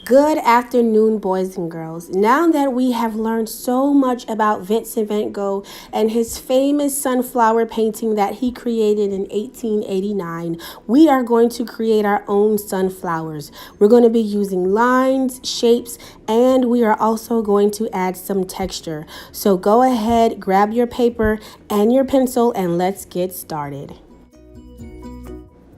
Good afternoon, boys and girls. Now that we have learned so much about Vincent van Gogh and his famous sunflower painting that he created in 1889, we are going to create our own sunflowers. We're going to be using lines, shapes, and we are also going to add some texture. So go ahead, grab your paper and your pencil, and let's get started.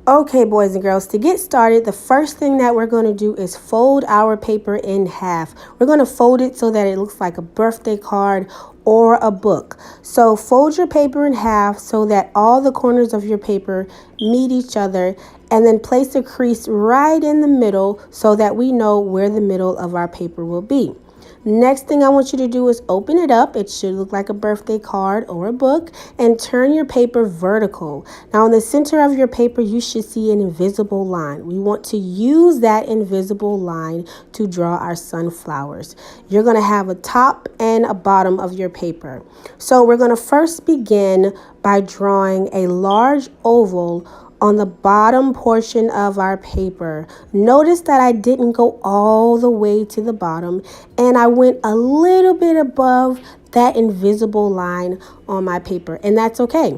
Okay, boys and girls, to get started, the first thing that we're going to do is fold our paper in half. We're going to fold it so that it looks like a birthday card or a book. So fold your paper in half so that all the corners of your paper meet each other, and then place a crease right in the middle so that we know where the middle of our paper will be. Next thing I want you to do is open it up. It should look like a birthday card or a book, and turn your paper vertical. Now in the center of your paper, you should see an invisible line. We want to use that invisible line to draw our sunflowers. You're going to have a top and a bottom of your paper. So we're going to first begin by drawing a large oval on the bottom portion of our paper. Notice that I didn't go all the way to the bottom, and I went a little bit above that invisible line on my paper, and that's okay.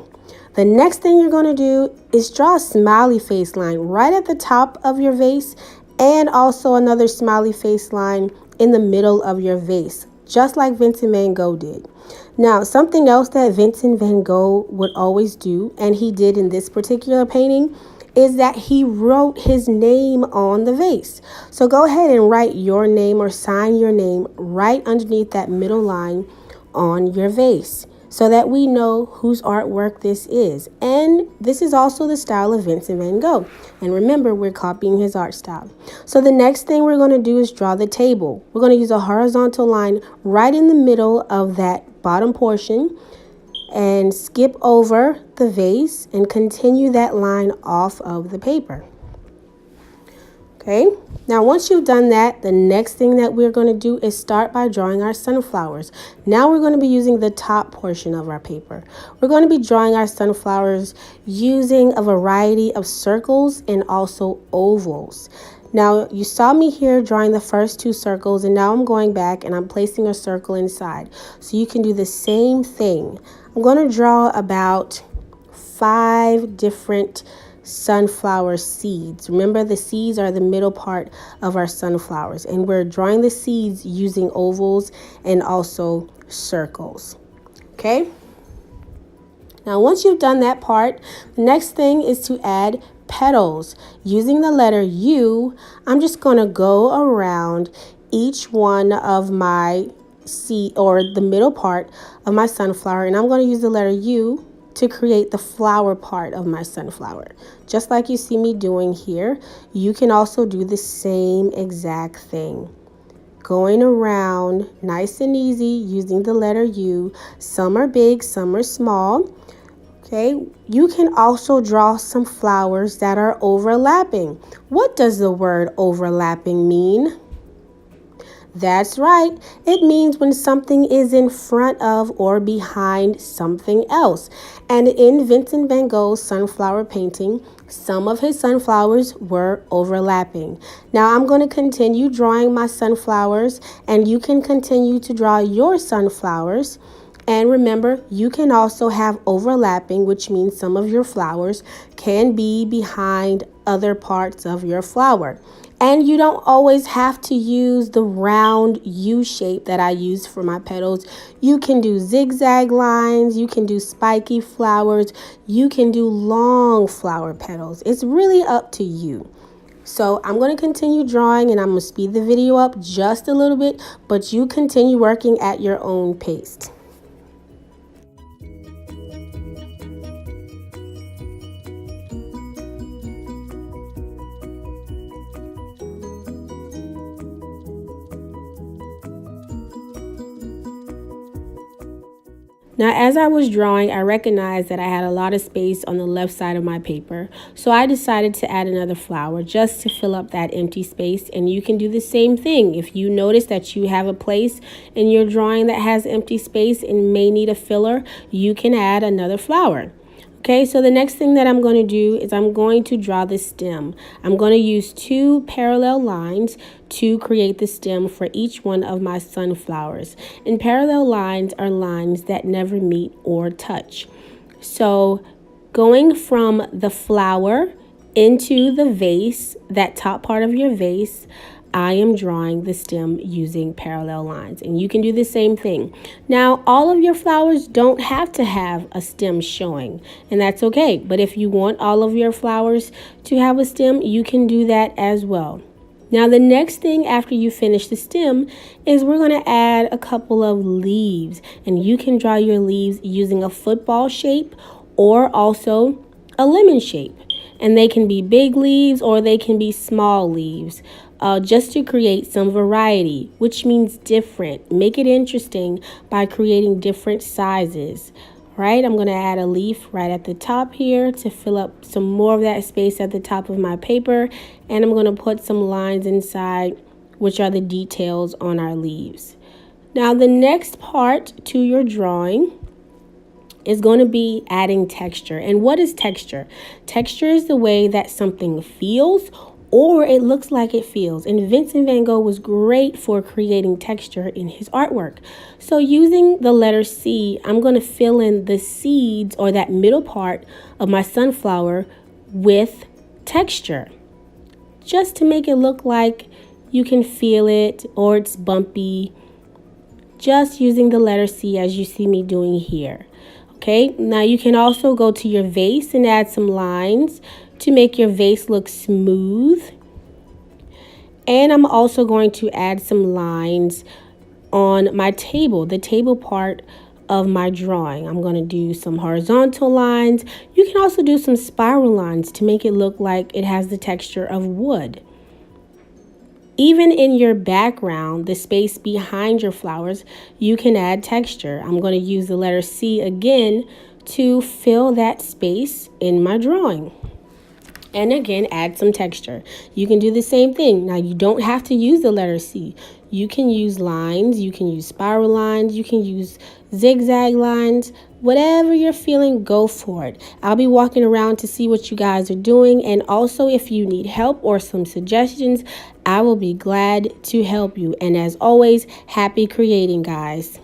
The next thing you're going to do is draw a smiley face line right at the top of your vase, and also another smiley face line in the middle of your vase, just like Vincent van Gogh did. Now, something else that Vincent van Gogh would always do, and he did in this particular painting, is that he wrote his name on the vase. So go ahead and write your name or sign your name right underneath that middle line on your vase, so that we know whose artwork this is. And this is also the style of Vincent van Gogh. And remember, we're copying his art style. So the next thing we're going to do is draw the table. We're going to use a horizontal line right in the middle of that bottom portion, and skip over the vase and continue that line off of the paper. Okay, now once you've done that, the next thing that we're going to do is start by drawing our sunflowers. Now we're going to be using the top portion of our paper. We're going to be drawing our sunflowers using a variety of circles and also ovals. Now you saw me here drawing the first two circles, and now I'm going back and I'm placing a circle inside. So you can do the same thing. I'm going to draw about 5 different sunflower seeds. Remember, the seeds are the middle part of our sunflowers, and we're drawing the seeds using ovals and also circles. Okay, now once you've done that part, the next thing is to add petals. Using the letter U, I'm just going to go around each one of my seed, or the middle part of my sunflower, and I'm going to use the letter U to create the flower part of my sunflower. Just like you see me doing here, you can also do the same exact thing. Going around nice and easy using the letter U. Some are big, some are small. Okay, you can also draw some flowers that are overlapping. What does the word overlapping mean? That's right. It means when something is in front of or behind something else. And in Vincent van Gogh's sunflower painting, some of his sunflowers were overlapping. Now I'm going to continue drawing my sunflowers, and you can continue to draw your sunflowers. And remember, you can also have overlapping, which means some of your flowers can be behind other parts of your flower. And you don't always have to use the round U shape that I use for my petals. You can do zigzag lines, you can do spiky flowers, you can do long flower petals. It's really up to you. So I'm going to continue drawing, and I'm going to speed the video up just a little bit, but you continue working at your own pace. Now, as I was drawing, I recognized that I had a lot of space on the left side of my paper, so I decided to add another flower just to fill up that empty space. And you can do the same thing. If you notice that you have a place in your drawing that has empty space and may need a filler, you can add another flower. Okay, so the next thing that I'm going to do is I'm going to draw the stem. I'm going to use 2 parallel lines to create the stem for each one of my sunflowers. And parallel lines are lines that never meet or touch. So going from the flower into the vase, that top part of your vase, I am drawing the stem using parallel lines, and you can do the same thing. Now, all of your flowers don't have to have a stem showing, and that's okay. But if you want all of your flowers to have a stem, you can do that as well. Now, the next thing after you finish the stem is we're going to add a couple of leaves, and you can draw your leaves using a football shape or also a lemon shape. And they can be big leaves or they can be small leaves, just to create some variety, which means different. Make it interesting by creating different sizes. Right, I'm going to add a leaf right at the top here to fill up some more of that space at the top of my paper. And I'm going to put some lines inside, which are the details on our leaves. Now, the next part to your drawing is going to be adding texture. And what is texture? Texture is the way that something feels or it looks like it feels. And Vincent van Gogh was great for creating texture in his artwork. So using the letter C, I'm going to fill in the seeds or that middle part of my sunflower with texture, just to make it look like you can feel it or it's bumpy, just using the letter C as you see me doing here. Okay, now you can also go to your vase and add some lines to make your vase look smooth. And I'm also going to add some lines on my table, the table part of my drawing. I'm going to do some horizontal lines. You can also do some spiral lines to make it look like it has the texture of wood. Even in your background, the space behind your flowers, you can add texture. I'm going to use the letter C again to fill that space in my drawing. And again, add some texture. You can do the same thing. Now, you don't have to use the letter C. You can use lines, you can use spiral lines, you can use zigzag lines. Whatever you're feeling, go for it. I'll be walking around to see what you guys are doing. And also, if you need help or some suggestions, I will be glad to help you. And as always, happy creating, guys.